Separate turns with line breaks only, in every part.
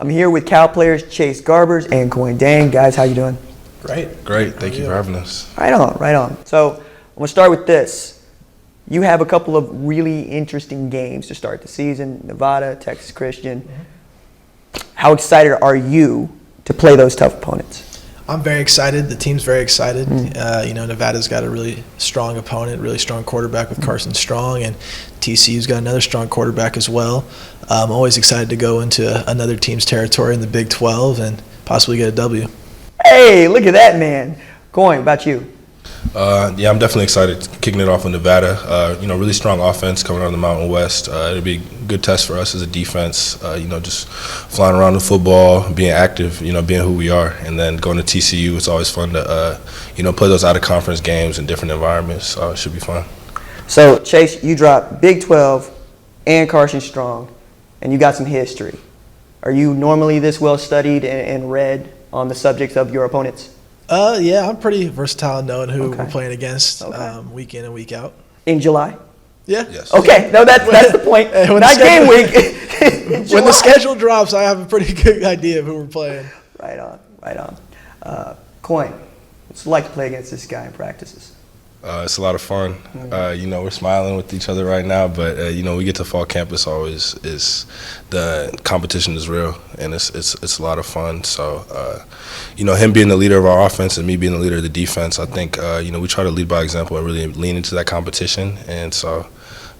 I'm here with Cal players Chase Garbers and Kuony Deng. Guys, how you doing?
Great. Thank you for having us.
Right on. So I'm going to start with this. You have a couple of really interesting games to start the season, Nevada, Texas Christian. How excited are you to play those tough opponents?
I'm very excited. The team's very excited. Nevada's got a really strong opponent, really strong quarterback with Carson Strong, and TCU's got another strong quarterback as well. I'm always excited to go into another team's territory in the Big 12 and possibly get a W.
Hey, look at that, man. Kuony, about you?
Yeah, I'm definitely excited kicking it off with Nevada. Really strong offense coming out of the Mountain West. It'll be a good test for us as a defense, just flying around the football, being active, being who we are. And then going to TCU, it's always fun to, play those out-of-conference games in different environments. So it should be fun.
So, Chase, you dropped Big 12 and Carson Strong, and you got some history. Are you normally this well-studied and read on the subjects of your opponents?
Yeah, I'm pretty versatile in knowing who we're playing against week in and week out.
In July?
Yeah.
Yes.
Okay, no, that's the point. Not game week.
When the schedule drops, I have a pretty good idea of who we're playing.
Right on. Kuony, what's it like to play against this guy in practices?
It's a lot of fun. We're smiling with each other right now, but we get to fall camp. It's always the competition is real, and it's a lot of fun. So, him being the leader of our offense and me being the leader of the defense, I think we try to lead by example and really lean into that competition. And so,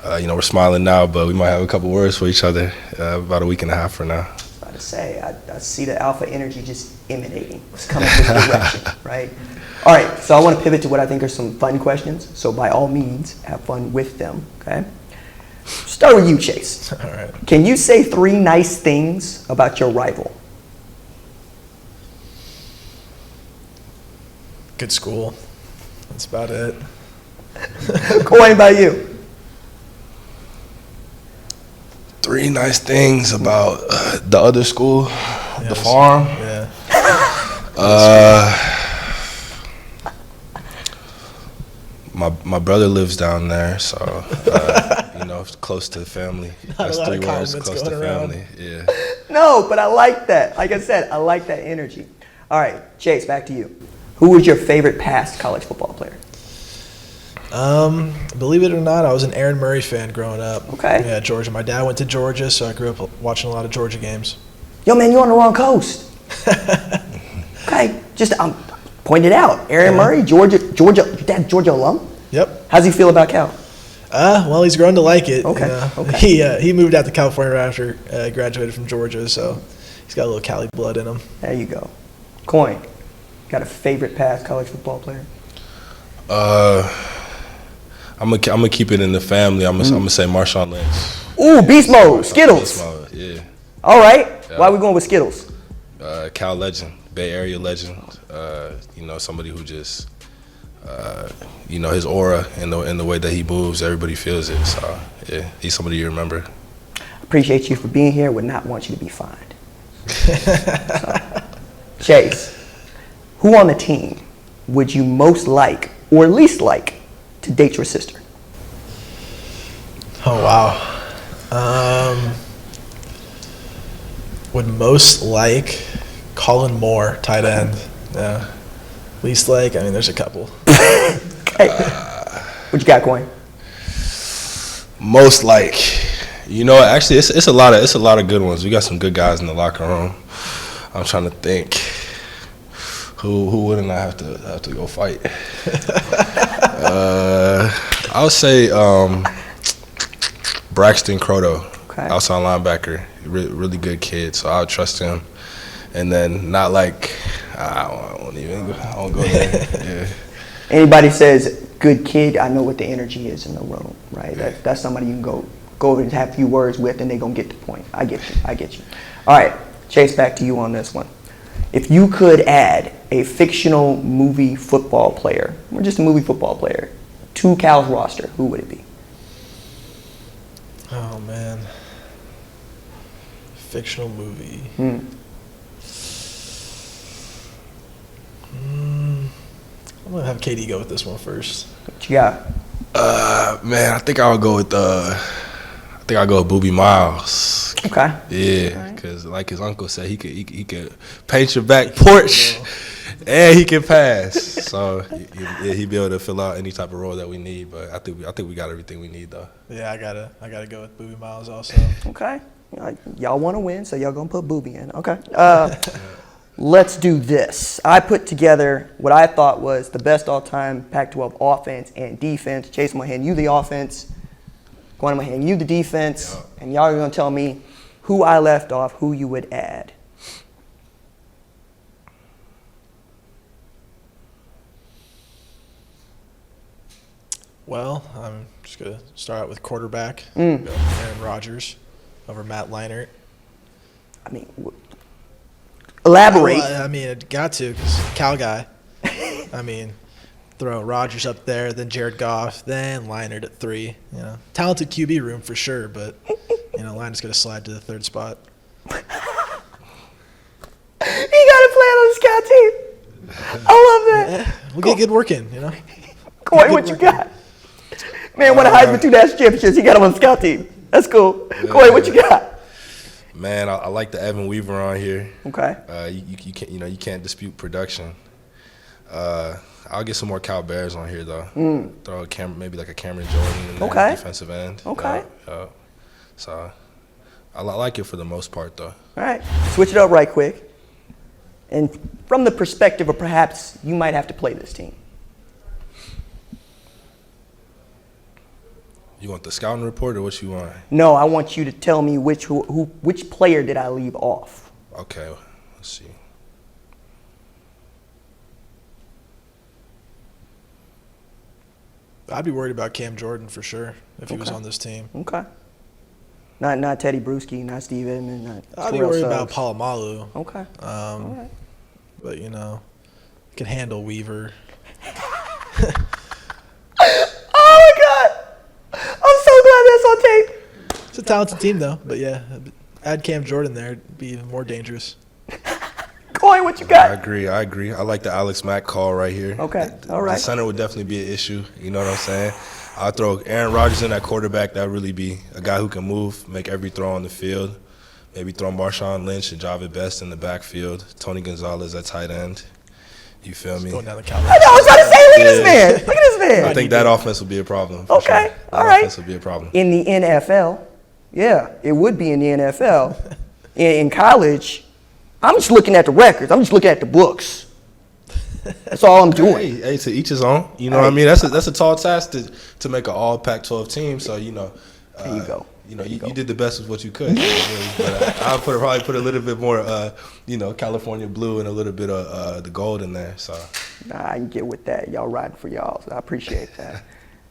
we're smiling now, but we might have a couple words for each other about a week and a half from now.
To say, I see the alpha energy just emanating. It's coming this direction, right? All right, so I want to pivot to what I think are some fun questions. So by all means, have fun with them, okay? Start with you, Chase.
All right.
Can you say 3 nice things about your rival?
Good school. That's about it.
Kuony, about you?
3 nice things about the other school, the farm.
Yeah.
My brother lives down there, so close to the family. That's 3 words, close to family. Yeah.
No, but I like that. Like I said, I like that energy. All right, Chase, back to you. Who was your favorite past college football player?
Believe it or not, I was an Aaron Murray fan growing up.
Okay.
Yeah, Georgia. My dad went to Georgia, so I grew up watching a lot of Georgia games.
Yo, man, you're on the wrong coast. Okay, just point it out. Aaron Murray, Georgia, your dad's Georgia alum?
Yep.
How's he feel about Cal?
Well, he's grown to like it.
Okay.
He moved out to California after graduated from Georgia, so he's got a little Cali blood in him.
There you go. Kuony, got a favorite past college football player?
I'm gonna keep it in the family. I'm gonna say Marshawn Lynch.
Ooh, beast mode, Skittles.
Beast mode, yeah.
All right. Yeah. Why are we going with Skittles?
Cal legend, Bay Area legend. Somebody who just, his aura and the way that he moves, everybody feels it. So yeah, he's somebody you remember.
Appreciate you for being here. Would not want you to be fined. Chase, who on the team would you most like or least like to date your sister?
Oh, wow. Would most like Colin Moore, tight end. Yeah. Least like, there's a couple.
Okay. What you got, Kuony?
Most like, actually, it's a lot of good ones. We got some good guys in the locker room. I'm trying to think. Who wouldn't I have to go fight? I would say Braxton Croto, outside linebacker, really good kid. So I would trust him. And then not like I won't go there. Yeah.
Anybody says good kid, I know what the energy is in the room, right?
Yeah.
That's somebody you can go over and have a few words with, and they're gonna get the point. I get you. All right, Chase, back to you on this one. If you could add a fictional movie football player, or just a movie football player, to Cal's roster, who would it be?
Oh, man. Fictional movie. I'm going to have KD go with this one first.
What you got?
Man, I think I would go with I think I go with Booby Miles.
Okay.
Yeah, because like his uncle said, he could paint your back porch, and he can pass. So he'd be able to fill out any type of role that we need. But I think we got everything we need though.
Yeah, I gotta go with Booby Miles also.
Okay. Y'all want to win, so y'all gonna put Booby in. Okay. Let's do this. I put together what I thought was the best all-time Pac-12 offense and defense. Chase, I'm gonna hand you the offense. Kuony, I'm gonna hand you the defense, and y'all are gonna tell me who I left off, who you would add.
Well, I'm just going to start out with quarterback. Aaron Rodgers over Matt Leinart.
I mean, elaborate.
Well, I mean, it got to because Cal guy. I mean, throw Rodgers up there, then Jared Goff, then Leinart at 3. You know, talented QB room for sure, but you know, Leinert's going to slide to the 3rd spot.
He got to play on the scout team. I love that.
We'll get good work in, you know.
Kuony, what you got? Man won a Heisman 2 national championships. He got him on the scout team. That's cool. Kuony, what you got?
Man, I like the Evan Weaver on here.
Okay.
You can't dispute production. I'll get some more Cal Bears on here though. Throw maybe like a Cameron Jordan in the defensive end.
Okay.
So I like it for the most part though.
All right. Switch it up right quick. And from the perspective of perhaps you might have to play this team.
You want the scouting report or what you want?
No, I want you to tell me which player did I leave off.
Okay, let's see.
I'd be worried about Cam Jordan for sure if he was on this team.
Okay. Not Teddy Bruschi, not Steve Edmond, not
I'd be
Terrell
worried
Suggs.
about Palomalu.
Okay. All right.
But, you know, can handle Weaver.
Oh, my God. I'm so glad that's on tape.
It's a talented team, though. But, yeah, add Cam Jordan there. It'd be even more dangerous.
Kuony, what you got?
I agree. I like the Alex Mack call right here.
Okay. All right.
The center would definitely be an issue. You know what I'm saying? I'll throw Aaron Rodgers in at quarterback. That would really be a guy who can move, make every throw on the field. Maybe throw Marshawn Lynch and Javid Best in the backfield. Tony Gonzalez at tight end. You feel me?
Going down the
I know, I was trying to say, look at this man. Look at this man.
I think that offense will be a problem.
Okay.
Sure.
All right.
Offense will be a problem.
In the NFL, yeah, it would be in the NFL. In college, I'm just looking at the records. I'm just looking at the books. That's all I'm doing.
Hey, to each his own. You know what I mean? That's a tall task to make an all Pac-12 team. So you know,
there you go.
You did the best with what you could. But I'll probably put a little bit more, California blue and a little bit of the gold in there. So
I can get with that. Y'all riding for y'all, so I appreciate that.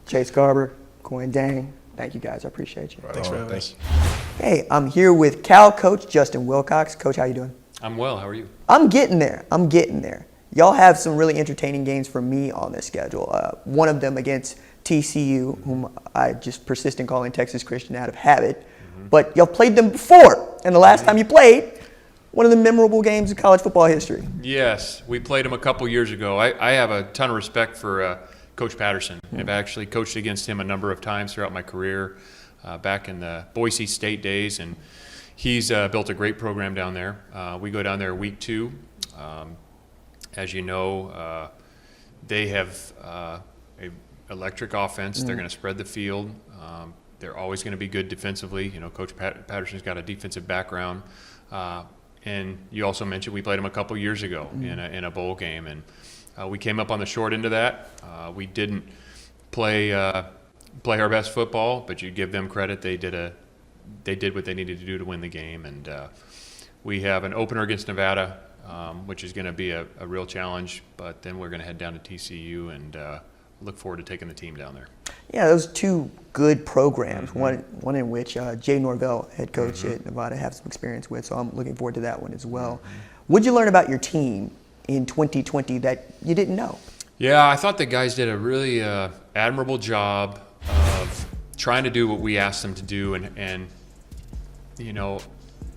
Chase Garber, Kuony Deng, thank you guys. I appreciate you.
Right
Thanks
on,
for having us.
Hey, I'm here with Cal coach Justin Wilcox. Coach, how you doing?
I'm well. How are you?
I'm getting there. Y'all have some really entertaining games for me on this schedule. One of them against TCU, whom I just persist in calling Texas Christian out of habit. Mm-hmm. But y'all played them before, and the last time you played, one of the memorable games in college football history.
Yes, we played them a couple years ago. I have a ton of respect for Coach Patterson. I've actually coached against him a number of times throughout my career, back in the Boise State days, and he's built a great program down there. We go down there week 2. As you know, they have a electric offense. They're going to spread the field. They're always going to be good defensively. You know, Coach Patterson's got a defensive background. And you also mentioned we played them a couple years ago in a bowl game, and we came up on the short end of that. We didn't play our best football, but you give them credit. They did what they needed to do to win the game, and we have an opener against Nevada, which is going to be a real challenge. But then we're going to head down to TCU and look forward to taking the team down there.
Yeah, those two good programs, one in which Jay Norvell, head coach at Nevada, have some experience with, so I'm looking forward to that one as well. What'd you learn about your team in 2020 that you didn't know?
Yeah, I thought the guys did a really admirable job of trying to do what we asked them to do, and you know,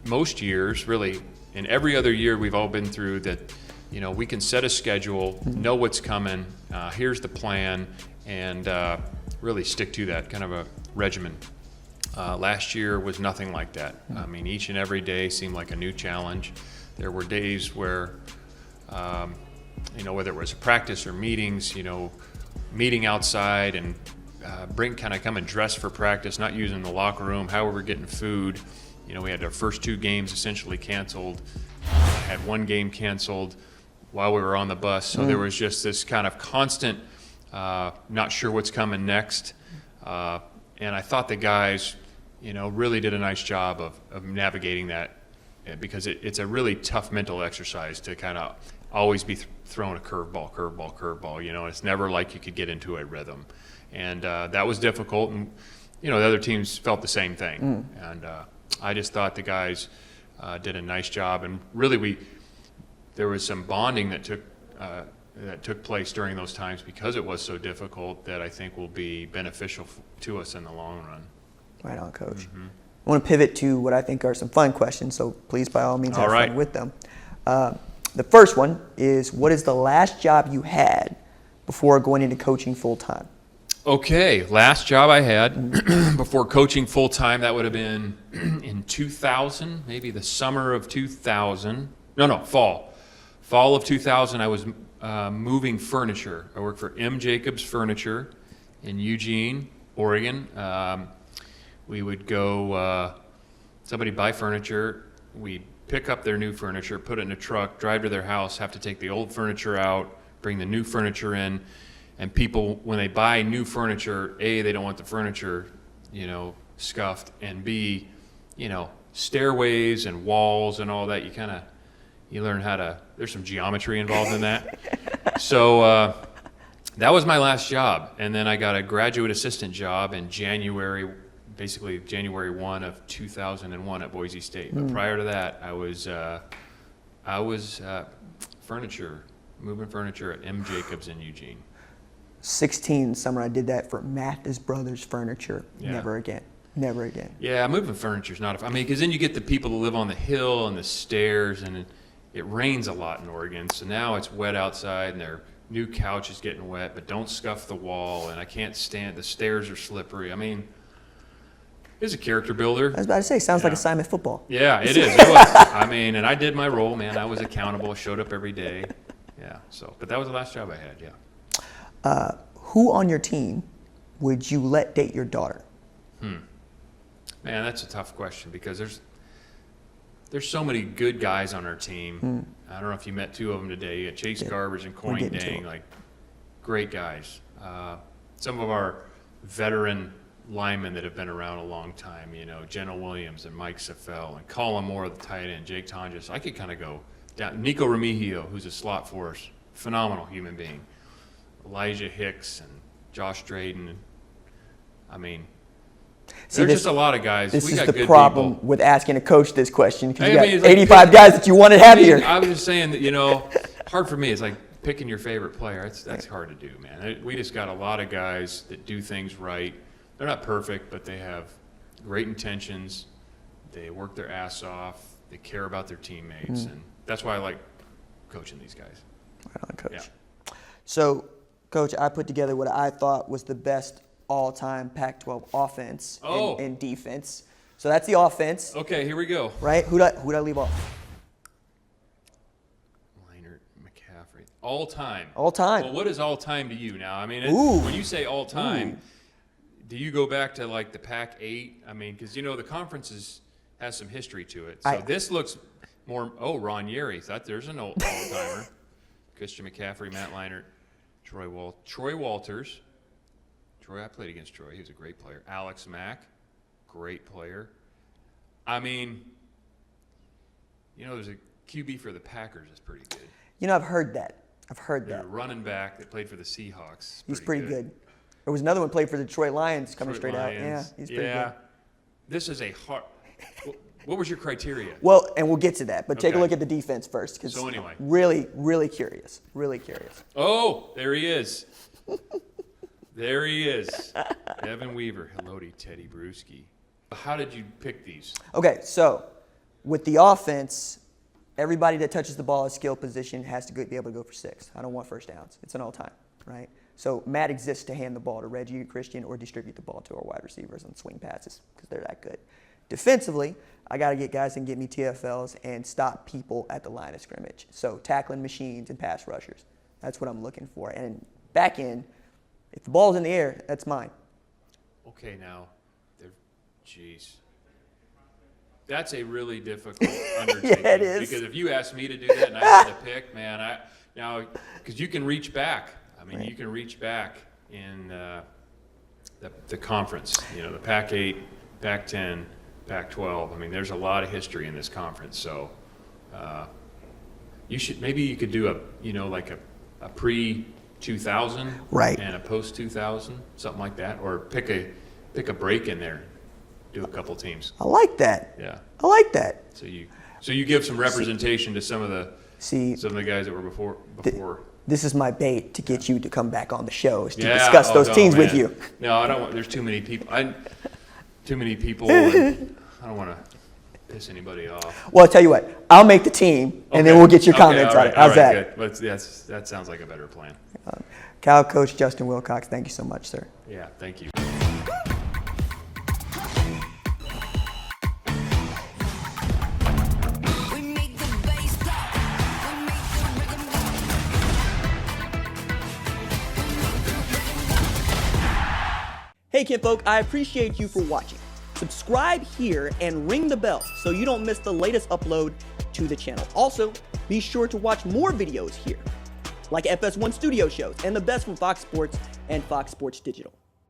most years, really, in every other year we've all been through that, you know, we can set a schedule, know what's coming, here's the plan, and really stick to that kind of a regimen. Last year was nothing like that. I mean, each and every day seemed like a new challenge. There were days where, whether it was practice or meetings, meeting outside and come and dress for practice, not using the locker room, how we were getting food. We had our first 2 games essentially canceled, had 1 game canceled while we were on the bus. So there was just this kind of constant, not sure what's coming next. And I thought the guys, really did a nice job of navigating that, because it's a really tough mental exercise to kind of always be throwing a curveball. It's never like you could get into a rhythm. And that was difficult. And, the other teams felt the same thing. And I just thought the guys did a nice job. And really there was some bonding that took place during those times because it was so difficult that I think will be beneficial to us in the long run.
Right on, Coach. I want to pivot to what I think are some fun questions, so please, by all means, have fun with them. The first one is, what is the last job you had before going into coaching full-time? Okay,
last job I had before coaching full-time, that would have been in 2000, maybe the summer of 2000. Fall of 2000, I was moving furniture. I worked for M. Jacobs Furniture in Eugene, Oregon. We would go, somebody buy furniture, we'd pick up their new furniture, put it in a truck, drive to their house, have to take the old furniture out, bring the new furniture in, and people, when they buy new furniture, A, they don't want the furniture, scuffed, and B, stairways and walls and all that, you learn how to, there's some geometry involved in that. So that was my last job. And then I got a graduate assistant job in January 1 of 2001 at Boise State. But prior to that, I was moving furniture at M. Jacobs in Eugene.
16 summer, I did that for Mathis Brothers Furniture.
Yeah.
Never again.
Yeah, moving furniture is not because then you get the people that live on the hill and the stairs, and it rains a lot in Oregon. So now it's wet outside, and their new couch is getting wet, but don't scuff the wall, and I can't stand, the stairs are slippery. It's a character builder.
I was about to say, sounds like assignment football.
Yeah, it is. It was. And I did my role, man. I was accountable, showed up every day. Yeah, but that was the last job I had, yeah.
Who on your team would you let date your daughter?
Man, that's a tough question because there's so many good guys on our team. I don't know if you met 2 of them today. You got Chase Garbers and Kuony Deng, great guys. Some of our veteran linemen that have been around a long time, Jenna Williams and Mike Safell and Colin Moore, the tight end, Jake Tonjes. I could kind of go down. Nico Remigio, who's a slot for us, phenomenal human being. Elijah Hicks and Josh Drayden. There's just a lot of guys.
This
is
the problem with asking a coach this question, because you got
it's
85 guys that you wanted happier.
I was just saying that, hard for me. It's like picking your favorite player. That's hard to do, man. We just got a lot of guys that do things right. They're not perfect, but they have great intentions. They work their ass off. They care about their teammates, and that's why I like coaching these guys.
Right on, Coach.
Yeah.
So, Coach, I put together what I thought was the best all-time Pac-12 offense and defense. So that's the offense.
Okay, here we go.
Right? Who'd I leave off?
Leinart, McCaffrey. All time.
All time.
Well, what is all time to you now? When you say all time, do you go back to the PAC-8? Because the conference has some history to it. So this looks more. Ron Yeri. There's an all-timer. Christian McCaffrey, Matt Leinart, Troy Walters. I played against Troy. He was a great player. Alex Mack, great player. There's a QB for the Packers that's pretty good.
I've heard that.
There's a running back that played for the Seahawks.
He's pretty good. There was another one played for the Detroit Lions coming straight out. Yeah, he's pretty good.
This is a hard. What was your criteria?
Well, and we'll get to that, but take a look at the defense first, because really, really curious. Really curious.
Oh, there he is. There he is. Devin Weaver. Hello to Teddy Bruschi. How did you pick these?
Okay, so with the offense, everybody that touches the ball at skill position has to be able to go for 6. I don't want first downs. It's an all-time, right? So Matt exists to hand the ball to Reggie or Christian or distribute the ball to our wide receivers on swing passes because they're that good. Defensively, I got to get guys that can get me TFLs and stop people at the line of scrimmage. So tackling machines and pass rushers. That's what I'm looking for. And back end, if the ball's in the air, that's mine.
Okay, now, jeez. That's a really difficult undertaking.
Yeah, it is.
Because if you asked me to do that and I had to pick, man, because you can reach back. I mean, you can reach back in the conference. You know, the PAC8, PAC10, PAC12. I mean, there's a lot of history in this conference. So, maybe you could do a pre-2000
right.
and a post-2000, something like that, or pick a break in there. Do a couple teams.
I like that.
Yeah.
I like that.
So you give some representation to some of the guys that were before.
This is my bait to get you to come back on the show is to discuss those teams with you.
No, I don't want. There's too many people. And I don't want to piss anybody off.
Well, I'll tell you what. I'll make the team, and then we'll get your comments on it. How's that?
Good. That sounds like a better plan.
Cal Coach Justin Wilcox, thank you so much, sir.
Yeah, thank you.
Hey kinfolk, I appreciate you for watching. Subscribe here and ring the bell so you don't miss the latest upload to the channel. Also, be sure to watch more videos here, like FS1 Studio shows and the best from Fox Sports and Fox Sports Digital.